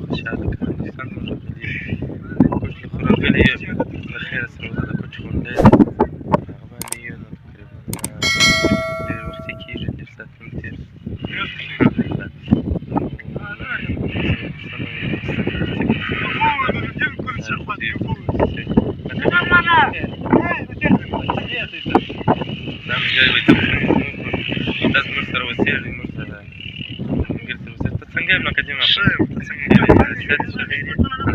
خوشحاله کاندستان مو راغلي کوچ خو راغلي د خیر سره د کوچ غونډۍ ده هغه باندې یو نو تقریبا ډېر وخت یې کېږي ډېر ساعتونه تېر دا مجال به دا زموږ سره اوسېږي موږ سره ملګري سره اوسېږي ته څنګه یې مکه جمعه ښه یم ته څنګه یې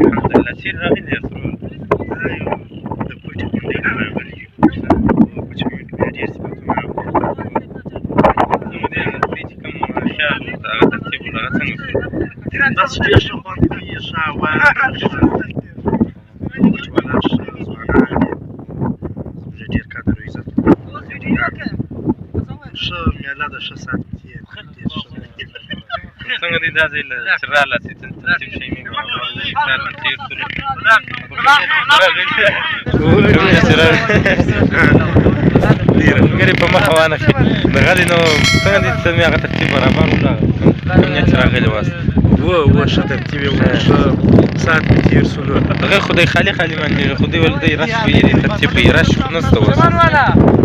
الحمدلله چېرې راغلي یې سرور دا یو د کوټې غونډۍ نه راغلي یو کوچ مې ډېر صفتونه زموږ دې نږدې چې کوم خیال ورته هغه ترتیب وو هغه څنګه شو بس ډېر ښه خوند کوي ښه هوا کوچ والا ښه ځوانان دي زموږ ډېر قدر او عزت ښه میله ده ښه ساعت تېر ډېر ښه څنګه دی دا ځای چې راغلاست ترتیب شی مې کار مې تېر کړو ملګري په مخه وانخلي دغلې نو څنګه دی ته مې هغه ترتیب برابر وکړه کوم نیت چې راغلی واست و ښه ترتیب یې وکړ ښه ساعت مې تېر سولو هغه خو دی خالي خالي باندې خو دی ول دی رش ویلي ترتیب کوي رش خو نشته اوس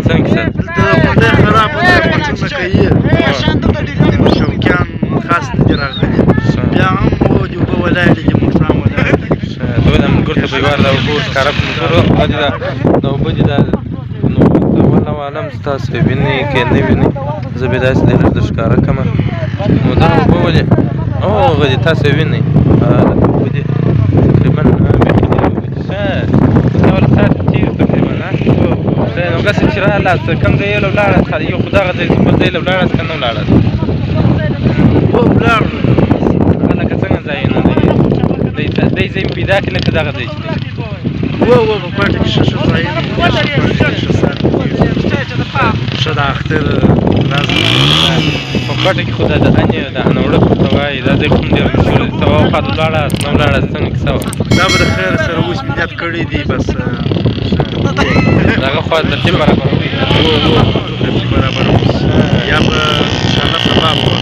څنګه کیسه دلته غونډۍ خرابه ده موټرونه کوي شوقیان خاص نه دي راغلي بیا هم و دي اوبه ولاړې دي موټران ولاړ دي ته دا ملګرو ته به یې وار دا اوبه ښکاره کړو ملګرو دا اوبه دي دا نو ته والله عالم ستاسو وینئ که نه وینئ زه به یې داسې دی درته ښکاره کړمه نو دا اوبه ولې هغه دي تاسو یې وینئ اوبه دي تقریبا بیخي ډېرې اوبه دي ښه دا ول ساعت تېر تقریبا نو هسې چې راغلاست کوم ځای یې له ولاړاست یو خو دغه ځای بل ځای له ولاړاست که نه ولاړاست ولاړو لکه څنګه ځایونه دی ځای مې پیدا کړي نه که دغه ځای چې دی و په کوټه کې ښه ښه ځایونه ښه ساعت ښه د اختر ورځ په کوټه کې خو دا د انې د انوړک ورته وایي دا ځای خو هم ډېر مشهور دی ته واخوا ولاړاست نه ولاړاست څنګه کیسه وه دا به د خیر سره اوس مې نیت کړی دی بس د هغه خوا ترتیب برابروي ترتیب برابروي یا به انشاءالله سبا به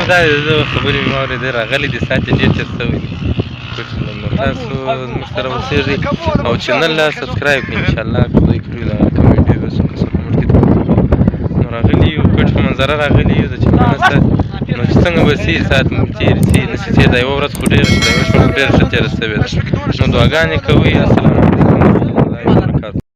دا د خبرې مې واورېدې راغلي دي ساعت یې ډېر تېر شوی دی نو تاسو زموږ سره اوسېږئ او چینل لا سبسکرایب کړئ انشاءالله که خدای کړي دا کوم ویډیو به څوک کومنټ کې نو راغلي یو کوټ په منظره راغلي یو د چینل نسته نو چې څنګه به سي ساعت مو تېر سي نه سي دا یوه ورځ خو ډېره ښه ده یوه شپه خو ډېره ښه تېره شوې ده نو دعاګانې کوئ السلام